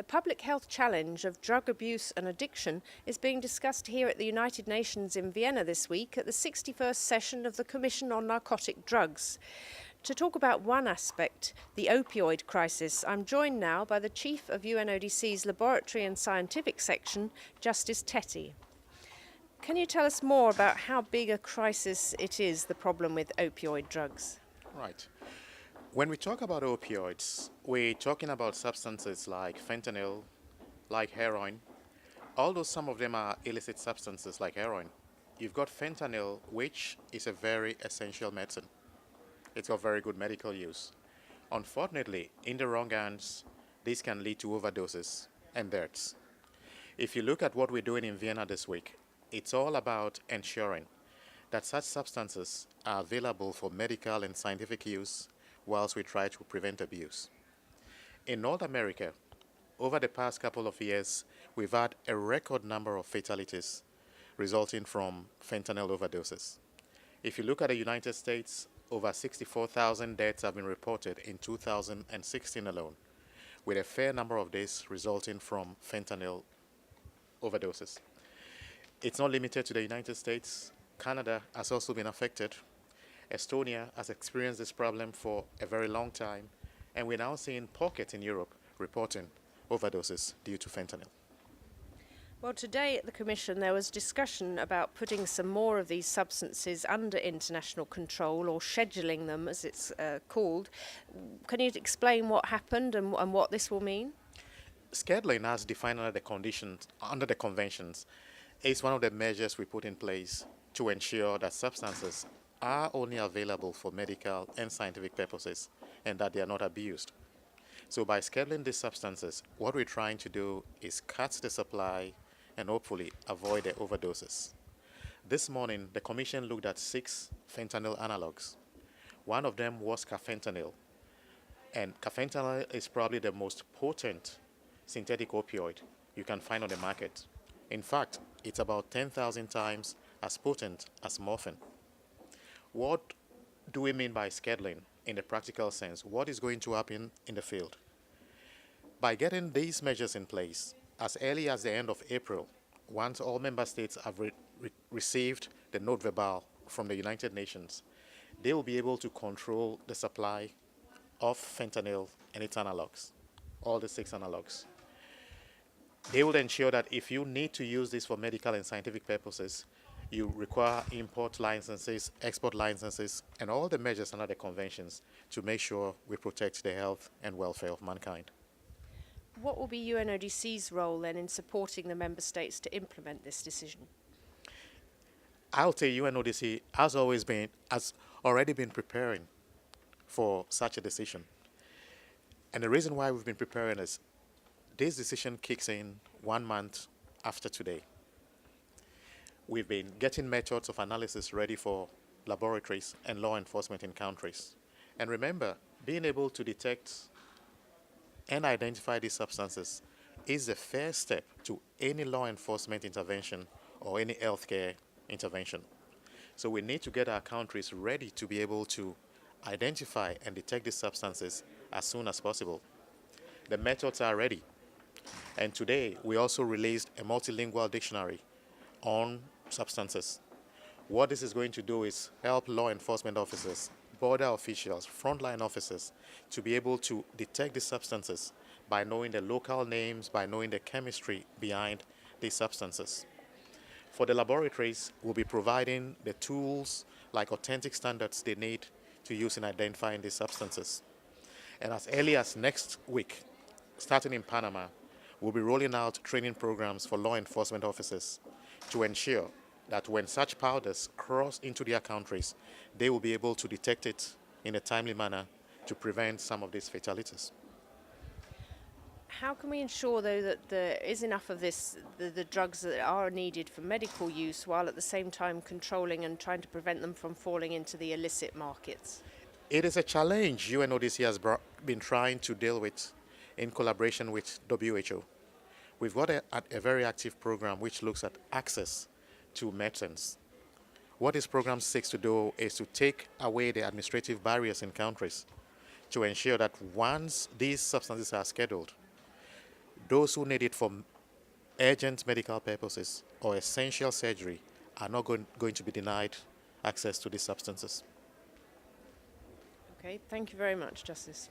The public health challenge of drug abuse and addiction is being discussed here at the United Nations in Vienna this week at the 61st session of the Commission on Narcotic Drugs. To talk about one aspect, the opioid crisis, I'm joined now by the Chief of UNODC's Laboratory and Scientific Section, Justice Tettey. Can you tell us more about how big a crisis it is, the problem with opioid drugs? Right. When we talk about opioids, we're talking about substances like fentanyl, like heroin. Although some of them are illicit substances like heroin, you've got fentanyl, which is a very essential medicine. It's got very good medical use. Unfortunately, in the wrong hands, this can lead to overdoses and deaths. If you look at what we're doing in Vienna this week, it's all about ensuring that such substances are available for medical and scientific use whilst we try to prevent abuse. In North America, over the past couple of years, we've had a record number of fatalities resulting from fentanyl overdoses. If you look at the United States, over 64,000 deaths have been reported in 2016 alone, with a fair number of these resulting from fentanyl overdoses. It's not limited to the United States. Canada has also been affected. Estonia has experienced this problem for a very long time, and we're now seeing pockets in Europe reporting overdoses due to fentanyl. Well, today at the Commission there was discussion about putting some more of these substances under international control, or scheduling them as it's called. Can you explain what happened and what this will mean? Scheduling, as defined under the conventions, is one of the measures we put in place to ensure that substances are only available for medical and scientific purposes and that they are not abused. So by scheduling these substances, what we're trying to do is cut the supply and hopefully avoid the overdoses. This morning, the Commission looked at 6 fentanyl analogs. One of them was carfentanil. And carfentanil is probably the most potent synthetic opioid you can find on the market. In fact, it's about 10,000 times as potent as morphine. What do we mean by scheduling in the practical sense? What is going to happen in the field? By getting these measures in place, as early as the end of April, once all member states have received the note verbal from the United Nations, they will be able to control the supply of fentanyl and its analogs, all the 6 analogs. They will ensure that if you need to use this for medical and scientific purposes, you require import licenses, export licenses, and all the measures under the conventions to make sure we protect the health and welfare of mankind. What will be UNODC's role then in supporting the member states to implement this decision? I'll tell you, UNODC has already been preparing for such a decision. And the reason why we've been preparing is this decision kicks in 1 month after today. We've been getting methods of analysis ready for laboratories and law enforcement in countries. And remember, being able to detect and identify these substances is the first step to any law enforcement intervention or any healthcare intervention. So we need to get our countries ready to be able to identify and detect these substances as soon as possible. The methods are ready. And today, we also released a multilingual dictionary on substances. What this is going to do is help law enforcement officers, border officials, frontline officers to be able to detect these substances by knowing the local names, by knowing the chemistry behind these substances. For the laboratories, we'll be providing the tools like authentic standards they need to use in identifying these substances. And as early as next week, starting in Panama, we'll be rolling out training programs for law enforcement officers to ensure that when such powders cross into their countries, they will be able to detect it in a timely manner to prevent some of these fatalities. How can we ensure, though, that there is enough of this, the drugs that are needed for medical use, while at the same time controlling and trying to prevent them from falling into the illicit markets? It is a challenge UNODC has been trying to deal with in collaboration with WHO. We've got a very active program which looks at access to medicines. What this program seeks to do is to take away the administrative barriers in countries to ensure that once these substances are scheduled, those who need it for urgent medical purposes or essential surgery are not going to be denied access to these substances. Okay, thank you very much, Justice.